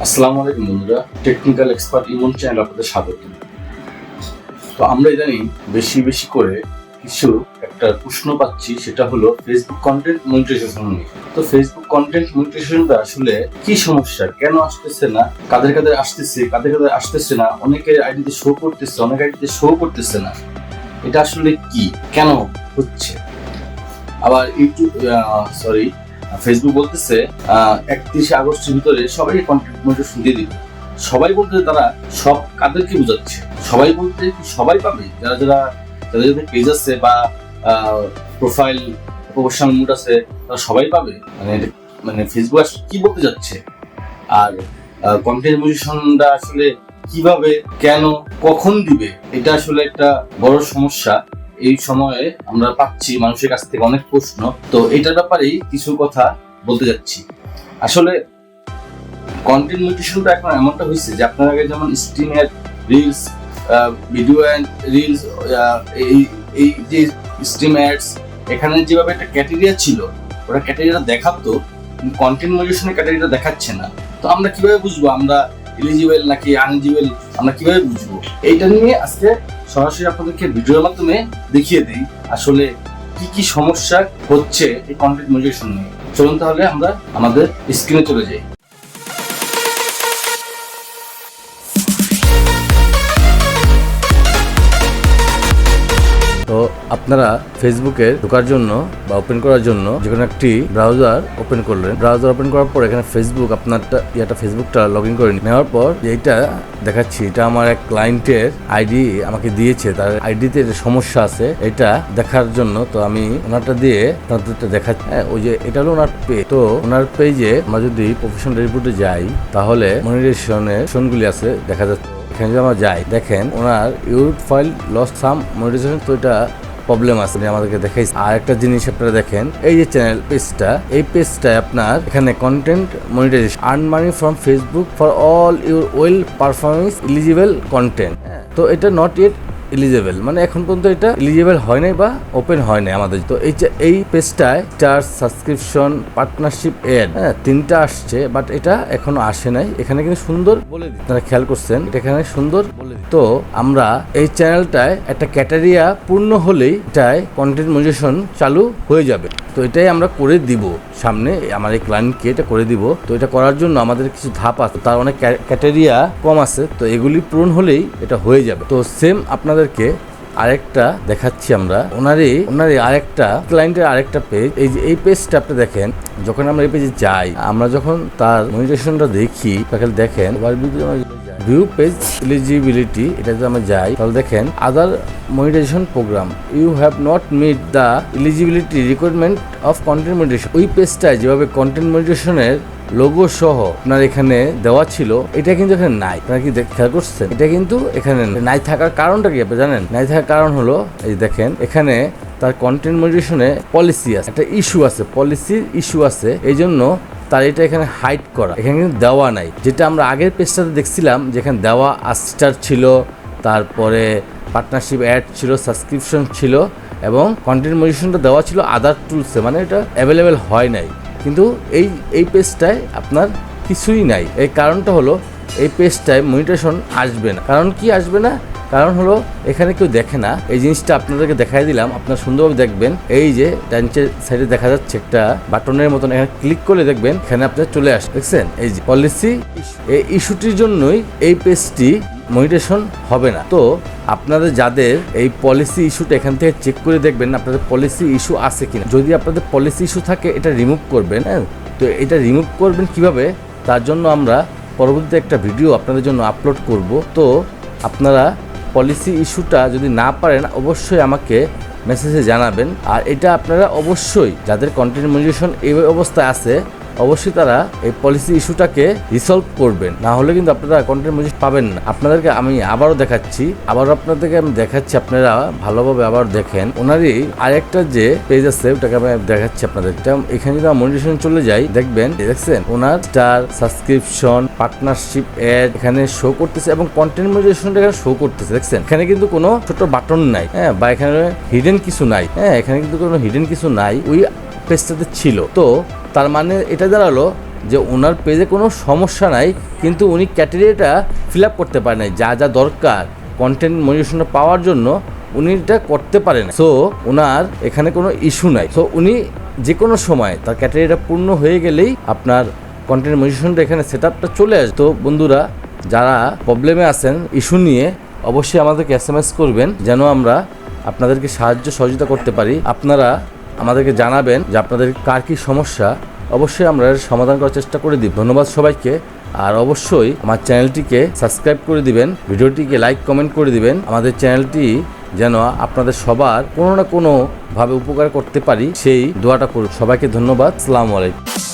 আসসালামু আলাইকুম বন্ধুরা, টেকনিক্যাল এক্সপার্ট ইমন চ্যানেল আপনাদের স্বাগত। তো আমরা ইদানিং বেশি করে কিছু একটা প্রশ্ন পাচ্ছি, সেটা হলো ফেসবুক কন্টেন্ট মনিটাইজেশন নিয়ে। তো ফেসবুক কন্টেন্ট মনিটাইজেশনটা আসলে কি সমস্যা, কেন আসতেছে না, কাদের আসতেছে না, অনেকের আইডিতে শো করতেছে, অনেক আইডিতে শো করতেছে না, এটা আসলে কি, কেন হচ্ছে? আবার ফেসবুক বলতেছে 31 আগস্টের ভিতরে সবাই কন্টেন্ট মনিটাইজেশন দিয়ে দিবে। সবাই বলতে তারা সব কাদেরকে বোঝাচ্ছে? সবাই বলতে সবাই পাবে, যাদের পেজ আছে বা প্রোফাইল প্রফেশনাল মুড আছে, তারা সবাই পাবে? মানে ফেসবুক আসলে কি বলতে যাচ্ছে? আর কন্টেন্ট মনিটাইজেশনটা আসলে কিভাবে, কেন, কখন দিবে, এটা আসলে একটা বড় সমস্যা। এই সময়ে আমরা পাচ্ছি মানুষের কাছ থেকে অনেক প্রশ্ন। তো এটার ব্যাপারেই কিছু কথা বলতে যাচ্ছি। আসলে কন্টেন্ট মনিটাইজেশনটা এখন এমনটা হয়েছে যে আপনার আগে যেমন স্ট্রিমের রিলস, ভিডিও অ্যান্ড রিলস, এই যে স্ট্রিম অ্যাডস, এখানে যেভাবে একটা ক্যাটেগরিয়া ছিল, ওটা ক্যাটেগরিয়া দেখাতো, কন্টেন্ট মনিটাইজেশনের ক্যাটেগরিটা দেখাচ্ছে না। তো আমরা কিভাবে বুঝবো আমরা এলিজিবল নাকি আনএলিজিবল? আমরা কিভাবে বুঝবো? এইটা নিয়ে আজকে সরাসরি আপনাদেরকে ভিডিওর মাধ্যমে দেখিয়ে দিই আসলে কি সমস্যা হচ্ছে এই কন্টেন্ট মনিটাইজেশন নিয়ে। চলুন তাহলে আমরা আমাদের স্ক্রিনে চলে যাই। তো আপনারা ফেসবুকে ঢোকার জন্য বা ওপেন করার জন্য যে কোনো একটি ব্রাউজার ওপেন করলেন। ব্রাউজার ওপেন করার পর এখানে ফেসবুক আপনারটা ফেসবুকটা লগ ইন করে নেওয়ার পর এইটা দেখাচ্ছি, এটা আমার এক ক্লায়েন্টের আইডি আমাকে দিয়েছে, তার আইডিতে সমস্যা আছে, এটা দেখার জন্য। তো আমি ওনারটা দিয়ে তাদেরটা দেখাচ্ছি। ওই যে এটা হলো ওনার পেজ। তো ওনার পেজে আমরা যদি প্রফেশনাল রিপোর্টে যাই তাহলে মনিটাইজেশনগুলি আছে দেখা যাচ্ছে। এখানে যদি আমরা যাই, দেখেন ওনার your file loss some monetization, তো এটা প্রবলেম আছে আমাদেরকে দেখাইছে। আর একটা জিনিস আপনারা দেখেন, এই যে চ্যানেল পেজটা, এই পেজটায় আপনার এখানে content monetisation, earn money from Facebook for all your well performance eligible content. তো এটা নট ইয়েট এলিজিবল, মানে এখন পর্যন্ত এটা এলিজিবল হয় নাই বা ওপেন হয় নাই আমাদের। তো এই পেজটায় চার্জ, সাবস্ক্রিপশন, পার্টনারশিপ, এড, তিনটা আসছে, বাট এটা এখনো আসে নাই। এখানে কিন্তু সুন্দর বলে দিই, আপনারা খেয়াল করছেন, এটা এখানে সুন্দর বলে দিই। তো আমরা এই চ্যানেলটায় একটা ক্যাটেরিয়া পূর্ণ হলেই এটায় কন্টেন্ট মনিটাইজেশন চালু হয়ে যাবে। তো এটাই আমরা করে দিব, সামনে আমার এই ক্লায়েন্টকে এটা করে দিব। তো এটা করার জন্য আমাদের কিছু ধাপ আছে, তার অনেক ক্যাটেরিয়া কম আছে, তো এগুলি পূরণ হলেই এটা হয়ে যাবে। তো সেম আপনাদেরকে আরেকটা দেখাচ্ছি আমরা, ওনারই আরেকটা ক্লায়েন্টের আরেকটা পেজ। এই যে এই পেজটা আপনি দেখেন, যখন আমরা এই পেজে যাই, আমরা যখন তার মনিটাইজেশনটা দেখি, তাহলে দেখেন ভিউ পেজ এলিজিবিলিটি, এটা যদি আমরা যাই তাহলে দেখেন other monetization program, you have not meet the eligibility requirement of content monetization. ওই পেজটায় যেভাবে কন্টেন্ট মনিটাইজেশনের লোগো সহ আপনার এখানে দেওয়া ছিল, এটা কিন্তু এখানে নাই। আপনারা কি খেয়াল করছেন? এটা কিন্তু এখানে নাই থাকার কারণটা কি আপনি জানেন? নাই থাকার কারণ হলো, এই দেখেন এখানে তার কন্টেন্ট মনিটাইজেশনে পলিসি আছে, একটা ইস্যু আছে, পলিসির ইস্যু আছে, এই জন্য তার এটা এখানে হাইড করা, এখানে কিন্তু দেওয়া নাই। যেটা আমরা আগের পেজটাতে দেখছিলাম যেখানে দেওয়া স্টার ছিল, তারপরে পার্টনারশিপ অ্যাড ছিল, সাবস্ক্রিপশন ছিল, এবং কন্টেন্ট মনিটাইজেশনটা দেওয়া ছিল আদার টুলসে, মানে এটা অ্যাভেলেবেল হয় নাই। কিন্তু এই পেজটায় আপনার কিছুই নাই। এই কারণটা হলো এই পেজটায় মনিটাইজেশন আসবে না। কারণ কি আসবে না? কারণ হলো এখানে কেউ দেখে না। এই জিনিসটা আপনাদেরকে দেখাই দিলাম, আপনারা সুন্দরভাবে দেখবেন। এই যে ডানচের সাইডে দেখা যাচ্ছে একটা বাটনের মতন, এখানে ক্লিক করলে দেখবেন এখানে আপনার চলে আসে, দেখছেন? এই যে পলিসি, এই ইস্যুটির জন্যই এই পেজটি মনিটাইজেশন হবে না। তো আপনাদের যাদের এই পলিসি ইস্যুটা এখান থেকে চেক করে দেখবেন আপনাদের পলিসি ইস্যু আছে কিনা। যদি আপনাদের পলিসি ইস্যু থাকে, এটা রিমুভ করবেন। তো এটা রিমুভ করবেন কিভাবে, তার জন্য আমরা পরবর্তীতে একটা ভিডিও আপনাদের জন্য আপলোড করব। তো আপনারা পলিসি ইস্যুটা যদি না পারেন, অবশ্যই আমাকে মেসেজে জানাবেন। আর এটা আপনারা অবশ্যই যাদের কন্টেন্ট মনিটাইজেশন এই অবস্থায় আছে, অবশ্যই তারা এই পলিসি ইস্যুটাকে রিসলভ করবেন, না হলে কিন্তু আপনারা কন্টেন্ট মনিটাইজেশন পাবেন না। আপনাদেরকে আমি আবারও দেখাচ্ছি, আপনারা ভালোভাবে আবার দেখেন। ওনারই আরেকটা যে পেজ আছে, ওটাকে আমি দেখাচ্ছি আপনাদের। এখানে যদি মনিটাইজেশন চলে যাই, দেখবেন, দেখছেন ওনার স্টার, সাবস্ক্রিপশন, পার্টনারশিপ, অ্যাড এখানে শো করতেছে, এবং কন্টেন্ট মনিটাইজেশনটা এখানে শো করতেছে, দেখছেন? এখানে কিন্তু কোনো ছোট বাটন নাই, বা এখানে হিডেন কিছু নাই, এখানে কিন্তু কোনো হিডেন কিছু নাই, ওই পেজটাতে ছিল। তো তার মানে এটা দাঁড়ালো যে ওনার পেজে কোনো সমস্যা নাই, কিন্তু উনি ক্যাটেরিয়াটা ফিল আপ করতে পারে নাই, যা যা দরকার কন্টেন্ট মনিটাইজেশনটা পাওয়ার জন্য উনি এটা করতে পারেন। সো ওনার এখানে কোনো ইস্যু নাই। সো উনি যে কোনো সময় তার ক্যাটেরিয়াটা পূর্ণ হয়ে গেলেই আপনার কন্টেন্ট মনিটাইজেশনটা এখানে সেট আপটা চলে আসে। তো বন্ধুরা, যারা প্রবলেমে আছেন ইস্যু নিয়ে, অবশ্যই আমাদেরকে SMS করবেন যেন আমরা আপনাদেরকে সাহায্য সহযোগিতা করতে পারি। আপনারা আমাদেরকে জানাবেন যে আপনাদের কার কী সমস্যা, অবশ্যই আমরা এর সমাধান করার চেষ্টা করে দিই। ধন্যবাদ সবাইকে। আর অবশ্যই আমার চ্যানেলটিকে সাবস্ক্রাইব করে দিবেন, ভিডিওটিকে লাইক কমেন্ট করে দিবেন। আমাদের চ্যানেলটি যেন আপনাদের সবার কোনো না কোনোভাবে উপকার করতে পারি সেই দোয়াটা করুন। সবাইকে ধন্যবাদ। আসসালামু আলাইকুম।